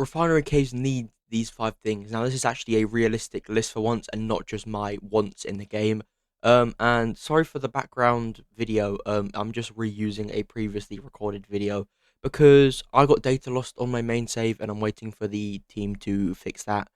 Refinery caves need these 5 things. Now, this is actually a realistic list for once, and not just my wants in the game. And sorry for the background video. I'm just reusing a previously recorded video because I got data lost on my main save, and I'm waiting for the team to fix that.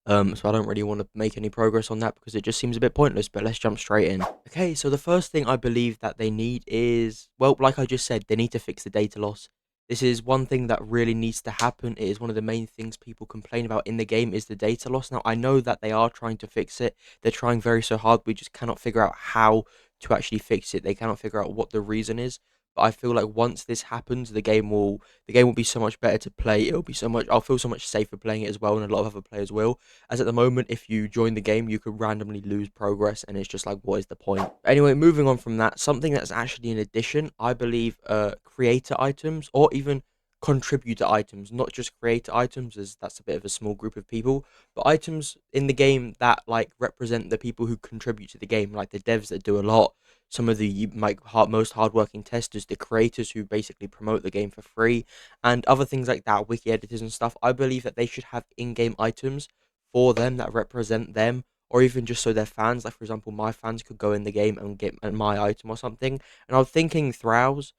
So I don't really want to make any progress on that because it just seems a bit pointless. But let's jump straight in. Okay, so the first thing I believe that they need is, well, like I just said, they need to fix the data loss. This is one thing that really needs to happen. It is one of the main things people complain about in the game is the data loss. Now, I know that they are trying to fix it. They're trying very so hard. We just cannot figure out how to actually fix it. They cannot figure out what the reason is. But I feel like once this happens, the game will be so much better to play. It'll be so much. I'll feel so much safer playing it as well, and a lot of other players will. As at the moment, if you join the game, you could randomly lose progress, and it's just like, what is the point? Anyway, moving on from that, something that's actually an addition, I believe, creator items or even contributor items, not just creator items, as that's a bit of a small group of people, but items in the game that like represent the people who contribute to the game, like the devs that do a lot, some of the like most hardworking testers, the creators who basically promote the game for free, and other things like that, wiki editors and stuff. I believe that they should have in-game items for them that represent them, or even just so their fans, like for example, my fans could go in the game and get my item or something. And I was thinking Thrawiels,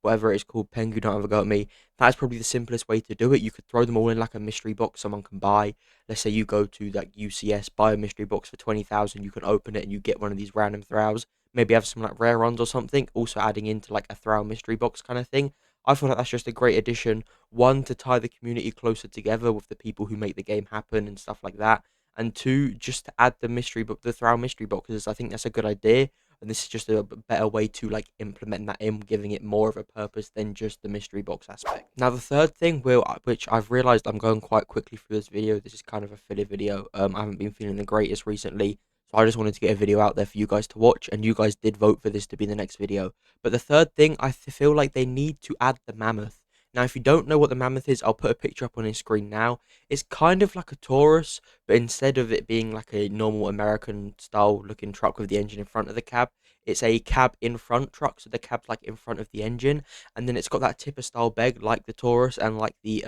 whatever it's called, Pengu, don't have a go at me. That's probably the simplest way to do it. You could throw them all in like a mystery box someone can buy. Let's say you go to like UCS, buy a mystery box for 20,000, you can open it and you get one of these random Throws. Maybe have some like rare runs or something, also adding into like a Throw mystery box kind of thing. I feel like that's just a great addition. One, to tie the community closer together with the people who make the game happen and stuff like that. And two, just to add the mystery book, the Throw mystery boxes. I think that's a good idea, and this is just a better way to like implement that in, giving it more of a purpose than just the mystery box aspect. Now, the third thing, which I've realized I'm going quite quickly through this video. This is kind of a filler video. I haven't been feeling the greatest recently, so I just wanted to get a video out there for you guys to watch, and you guys did vote for this to be the next video. But the third thing, I feel like they need to add the Mammoth. Now, if you don't know what the Mammoth is, I'll put a picture up on his screen now. It's kind of like a Taurus, but instead of it being like a normal American style looking truck with the engine in front of the cab, it's a cab in front truck, so the cab's like in front of the engine, and then it's got that tipper style beg like the Taurus and like the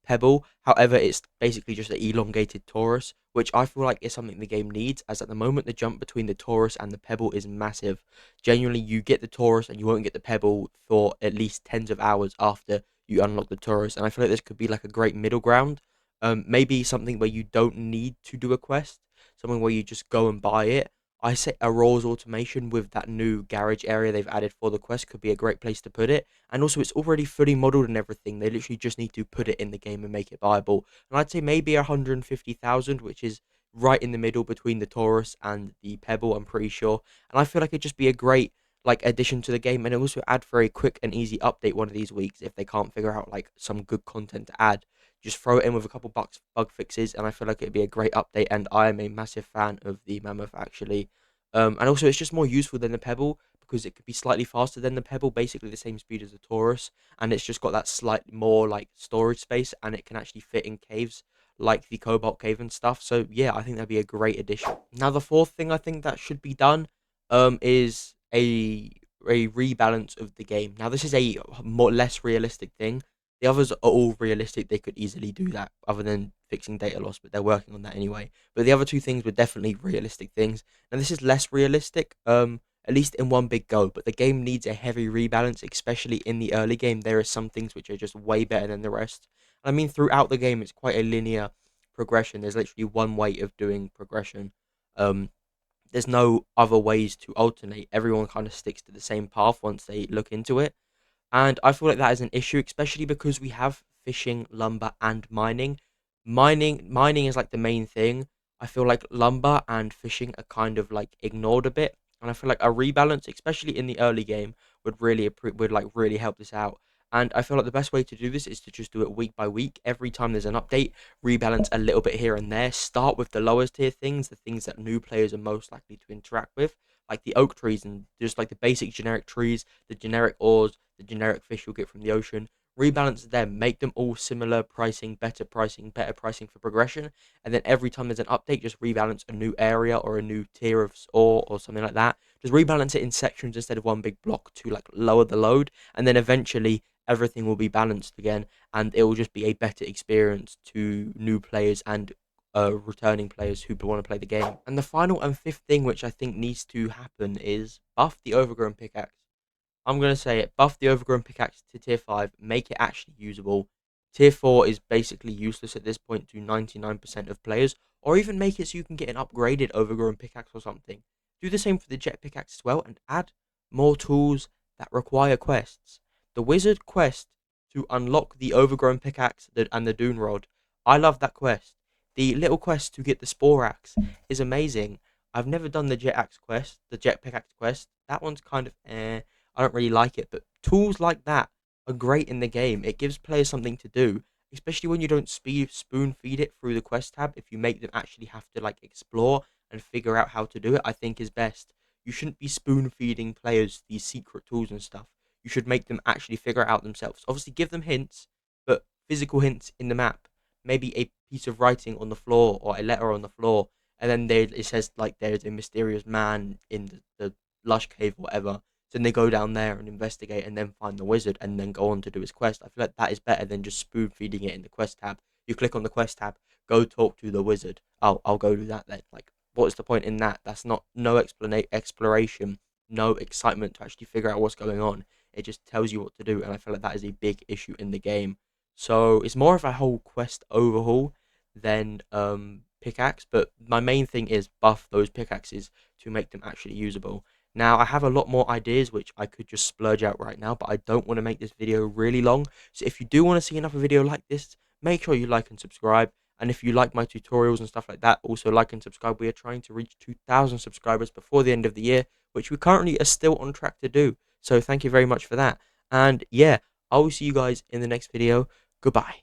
Pebble. However, it's basically just an elongated Taurus, which I feel like is something the game needs, as at the moment the jump between the Taurus and the Pebble is massive. Genuinely, you get the Taurus and you won't get the Pebble for at least tens of hours after you unlock the Taurus, and I feel like this could be like a great middle ground. Maybe something where you don't need to do a quest, something where you just go and buy it. I say Aurora's automation with that new garage area they've added for the quest could be a great place to put it. And also, it's already fully modeled and everything. They literally just need to put it in the game and make it viable. And I'd say maybe 150,000, which is right in the middle between the Taurus and the Pebble, I'm pretty sure. And I feel like it'd just be a great like addition to the game, and it also add for a quick and easy update one of these weeks if they can't figure out like some good content to add. Just throw it in with a couple bug fixes, and I feel like it'd be a great update. And I am a massive fan of the Mammoth actually. And also, it's just more useful than the Pebble because it could be slightly faster than the Pebble, basically the same speed as the Taurus, and it's just got that slightly more like storage space, and it can actually fit in caves like the Cobalt Cave and stuff. So yeah, I think that'd be a great addition. Now, the fourth thing I think that should be done, is a rebalance of the game. Now, this is a less realistic thing. The others are all realistic. They could easily do that, other than fixing data loss, but they're working on that anyway. But the other two things were definitely realistic things. Now, this is less realistic, at least in one big go. But the game needs a heavy rebalance, especially in the early game. There are some things which are just way better than the rest. I mean, throughout the game, it's quite a linear progression. There's literally one way of doing progression. Um, there's no other ways to alternate. Everyone kind of sticks to the same path once they look into it. And I feel like that is an issue, especially because we have fishing, lumber, and mining. Mining is like the main thing. I feel like lumber and fishing are kind of like ignored a bit, and I feel like a rebalance, especially in the early game, would like really help this out. And I feel like the best way to do this is to just do it week by week. Every time there's an update, rebalance a little bit here and there. Start with the lowest tier things, the things that new players are most likely to interact with, like the oak trees and just like the basic generic trees, the generic ores, the generic fish you'll get from the ocean. Rebalance them, make them all similar pricing, better pricing for progression, and then every time there's an update, just rebalance a new area or a new tier of ore or something like that. Just rebalance it in sections instead of one big block to like lower the load, and then eventually everything will be balanced again, and it will just be a better experience to new players and returning players who want to play the game. And the final and fifth thing which I think needs to happen is buff the overgrown pickaxe. I'm going to say it. Buff the overgrown pickaxe to tier 5. Make it actually usable. Tier 4 is basically useless at this point to 99% of players. Or even make it so you can get an upgraded overgrown pickaxe or something. Do the same for the jet pickaxe as well. And add more tools that require quests. The wizard quest to unlock the overgrown pickaxe and the dune rod. I love that quest. The little quest to get the spore axe is amazing. I've never done the jet axe quest, the jet pickaxe quest. That one's kind of I don't really like it, but tools like that are great in the game. It gives players something to do, especially when you don't spoon feed it through the quest tab. If you make them actually have to like explore and figure out how to do it, I think is best. You shouldn't be spoon feeding players these secret tools and stuff. You should make them actually figure it out themselves. Obviously, give them hints, but physical hints in the map. Maybe a piece of writing on the floor or a letter on the floor, and then it says like there's a mysterious man in the lush cave or whatever. So then they go down there and investigate and then find the wizard and then go on to do his quest. I feel like that is better than just spoon feeding it in the quest tab. You click on the quest tab, go talk to the wizard. Oh, I'll go do that then. Like, what's the point in that? That's not no exploration, no excitement to actually figure out what's going on. It just tells you what to do, and I feel like that is a big issue in the game. So it's more of a whole quest overhaul than pickaxe. But my main thing is buff those pickaxes to make them actually usable. Now, I have a lot more ideas which I could just splurge out right now, but I don't want to make this video really long. So if you do want to see another video like this, make sure you like and subscribe. And if you like my tutorials and stuff like that, also like and subscribe. We are trying to reach 2,000 subscribers before the end of the year, which we currently are still on track to do. So thank you very much for that. And yeah, I will see you guys in the next video. Goodbye.